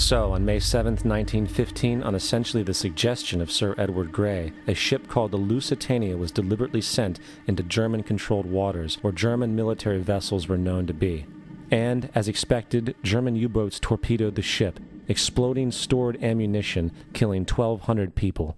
So, on May 7, 1915, on essentially the suggestion of Sir Edward Grey, a ship called the Lusitania was deliberately sent into German-controlled waters where German military vessels were known to be. And, as expected, German U-boats torpedoed the ship, exploding stored ammunition, killing 1,200 people.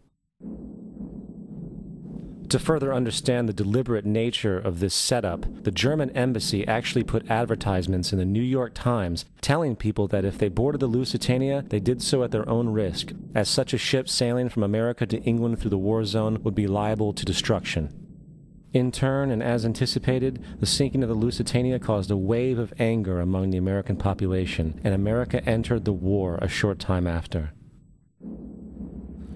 To further understand the deliberate nature of this setup, the German embassy actually put advertisements in the New York Times telling people that if they boarded the Lusitania, they did so at their own risk, as such a ship sailing from America to England through the war zone would be liable to destruction. In turn, and as anticipated, the sinking of the Lusitania caused a wave of anger among the American population, and America entered the war a short time after.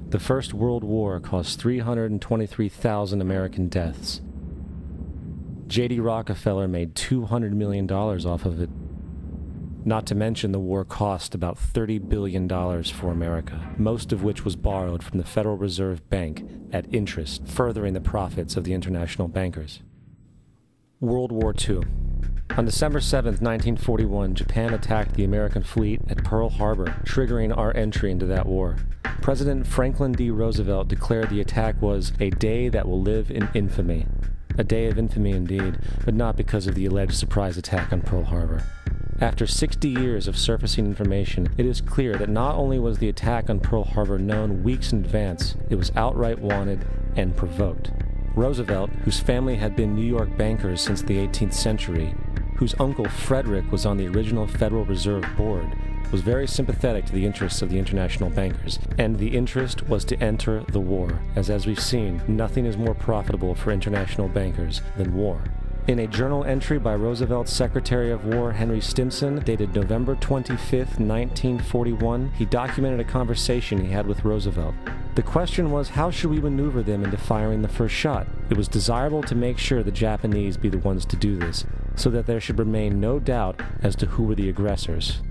The First World War caused 323,000 American deaths. J.D. Rockefeller made $200 million off of it. Not to mention the war cost about $30 billion for America, most of which was borrowed from the Federal Reserve Bank at interest, furthering the profits of the international bankers. World War II. On December 7, 1941, Japan attacked the American fleet at Pearl Harbor, triggering our entry into that war. President Franklin D. Roosevelt declared the attack was a day that will live in infamy. A day of infamy indeed, but not because of the alleged surprise attack on Pearl Harbor. After 60 years of surfacing information, it is clear that not only was the attack on Pearl Harbor known weeks in advance, it was outright wanted and provoked. Roosevelt, whose family had been New York bankers since the 18th century, whose uncle Frederick was on the original Federal Reserve Board, was very sympathetic to the interests of the international bankers, and the interest was to enter the war, as we've seen, nothing is more profitable for international bankers than war. In a journal entry by Roosevelt's Secretary of War Henry Stimson, dated November 25, 1941, he documented a conversation he had with Roosevelt. The question was, how should we maneuver them into firing the first shot? It was desirable to make sure the Japanese be the ones to do this, so that there should remain no doubt as to who were the aggressors.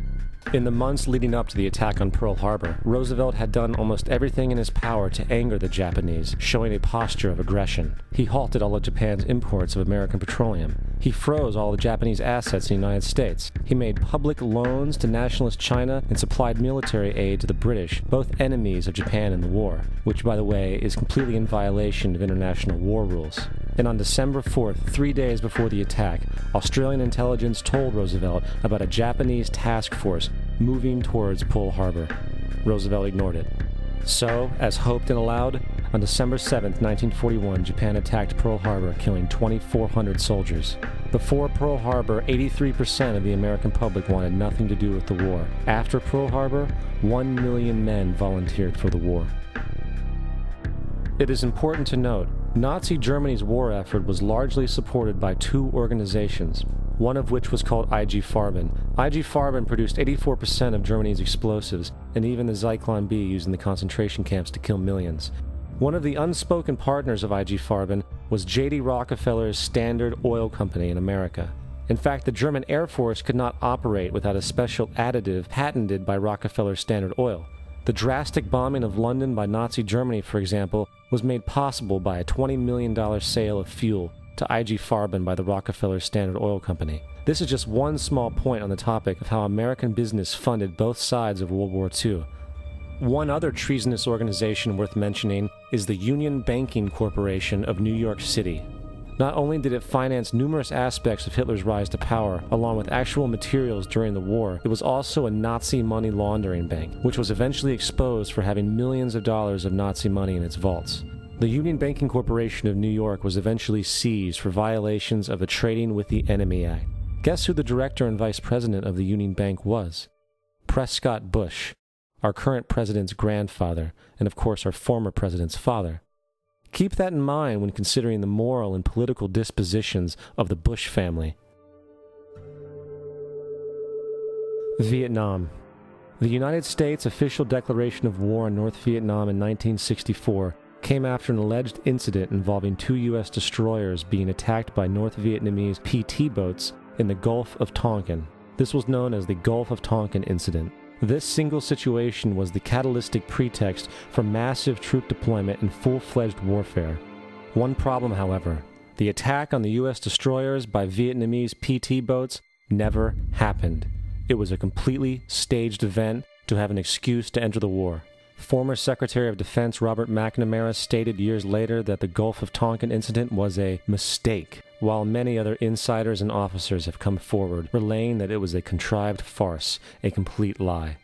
In the months leading up to the attack on Pearl Harbor, Roosevelt had done almost everything in his power to anger the Japanese, showing a posture of aggression. He halted all of Japan's imports of American petroleum. He froze all the Japanese assets in the United States. He made public loans to nationalist China and supplied military aid to the British, both enemies of Japan in the war, which, by the way, is completely in violation of international war rules. And on December 4th, 3 days before the attack, Australian intelligence told Roosevelt about a Japanese task force moving towards Pearl Harbor. Roosevelt ignored it. So, as hoped and allowed, on December 7th, 1941, Japan attacked Pearl Harbor, killing 2,400 soldiers. Before Pearl Harbor, 83% of the American public wanted nothing to do with the war. After Pearl Harbor, 1 million men volunteered for the war. It is important to note, Nazi Germany's war effort was largely supported by two organizations, one of which was called IG Farben. IG Farben produced 84% of Germany's explosives, and even the Zyklon B used in the concentration camps to kill millions. One of the unspoken partners of IG Farben was J.D. Rockefeller's Standard Oil Company in America. In fact, the German Air Force could not operate without a special additive patented by Rockefeller's Standard Oil. The drastic bombing of London by Nazi Germany, for example, was made possible by a $20 million sale of fuel to IG Farben by the Rockefeller Standard Oil Company. This is just one small point on the topic of how American business funded both sides of World War II. One other treasonous organization worth mentioning is the Union Banking Corporation of New York City. Not only did it finance numerous aspects of Hitler's rise to power, along with actual materials during the war, it was also a Nazi money laundering bank, which was eventually exposed for having millions of dollars of Nazi money in its vaults. The Union Banking Corporation of New York was eventually seized for violations of the Trading with the Enemy Act. Guess who the director and vice president of the Union Bank was? Prescott Bush, our current president's grandfather, and of course our former president's father. Keep that in mind when considering the moral and political dispositions of the Bush family. Vietnam. The United States' official declaration of war on North Vietnam in 1964 came after an alleged incident involving two U.S. destroyers being attacked by North Vietnamese PT boats in the Gulf of Tonkin. This was known as the Gulf of Tonkin Incident. This single situation was the catalytic pretext for massive troop deployment and full-fledged warfare. One problem, however, the attack on the U.S. destroyers by Vietnamese PT boats never happened. It was a completely staged event to have an excuse to enter the war. Former Secretary of Defense Robert McNamara stated years later that the Gulf of Tonkin incident was a mistake, while many other insiders and officers have come forward, relaying that it was a contrived farce, a complete lie.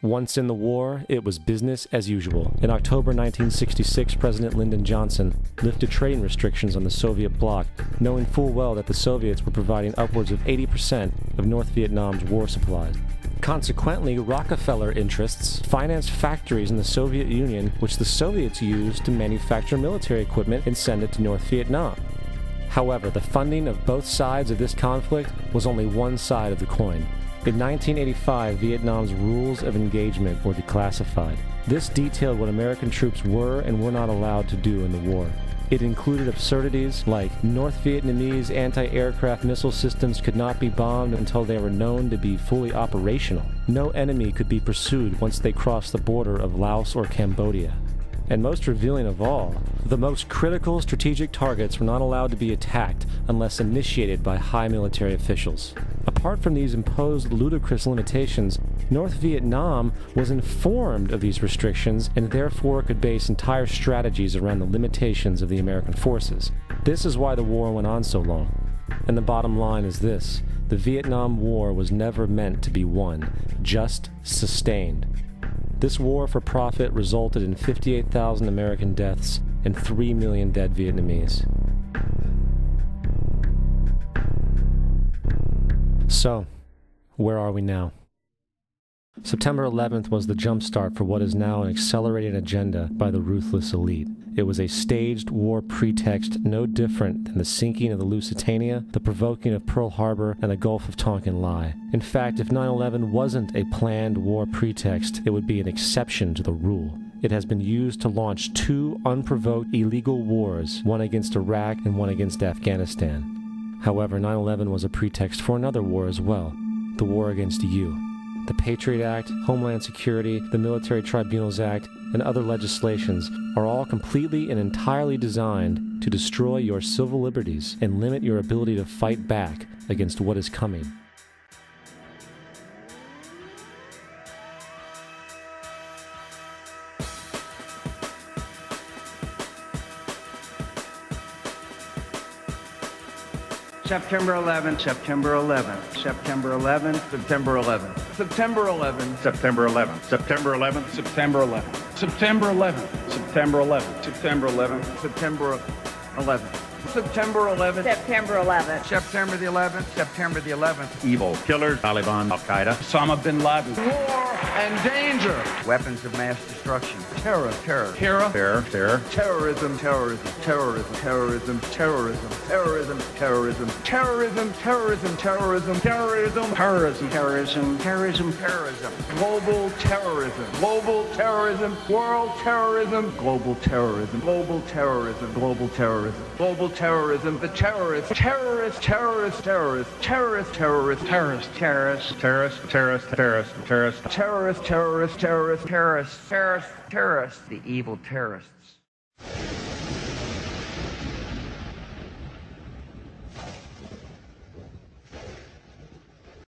Once in the war, it was business as usual. In October 1966, President Lyndon Johnson lifted trading restrictions on the Soviet bloc, knowing full well that the Soviets were providing upwards of 80% of North Vietnam's war supplies. Consequently, Rockefeller interests financed factories in the Soviet Union, which the Soviets used to manufacture military equipment and send it to North Vietnam. However, the funding of both sides of this conflict was only one side of the coin. In 1985, Vietnam's rules of engagement were declassified. This detailed what American troops were and were not allowed to do in the war. It included absurdities like North Vietnamese anti-aircraft missile systems could not be bombed until they were known to be fully operational. No enemy could be pursued once they crossed the border of Laos or Cambodia. And most revealing of all, the most critical strategic targets were not allowed to be attacked unless initiated by high military officials. Apart from these imposed ludicrous limitations, North Vietnam was informed of these restrictions and therefore could base entire strategies around the limitations of the American forces. This is why the war went on so long. And the bottom line is this: the Vietnam War was never meant to be won, just sustained. This war for profit resulted in 58,000 American deaths and 3 million dead Vietnamese. So, where are we now? September 11th was the jumpstart for what is now an accelerated agenda by the ruthless elite. It was a staged war pretext no different than the sinking of the Lusitania, the provoking of Pearl Harbor, and the Gulf of Tonkin lie. In fact, if 9/11 wasn't a planned war pretext, it would be an exception to the rule. It has been used to launch 2 unprovoked illegal wars, one against Iraq and one against Afghanistan. However, 9/11 was a pretext for another war as well, the war against you. The Patriot Act, Homeland Security, the Military Tribunals Act, and other legislations are all completely and entirely designed to destroy your civil liberties and limit your ability to fight back against what is coming. September 11th, September 11th, September 11th, September 11th, September 11th, September 11th, September 11th, September 11th, September 11th, September 11th, September 11th, September 11th, September 11th, September 11th, September the 11th, September the 11th. Evil killers, Taliban, Al-Qaeda, Osama bin Laden. War and danger. Weapons of mass destruction. Terror, terror, terror, terror, terrorism, terrorism, terrorism, terrorism, terrorism, terrorism, terrorism, terrorism, terrorism, terrorism, terrorism, terrorism, terrorism, terrorism, terrorism, global terrorism, global terrorism, world terrorism, global terrorism, global terrorism, global terrorism, global terrorism, the terrorists, terrorists, terrorists, terrorists, terrorists, terrorists, terrorists, terrorists, terrorist, terrorist, terrorist, terrorist, terrorists, terrorists, terrorists, terrorists, terrorists, terrorists, the evil terrorists.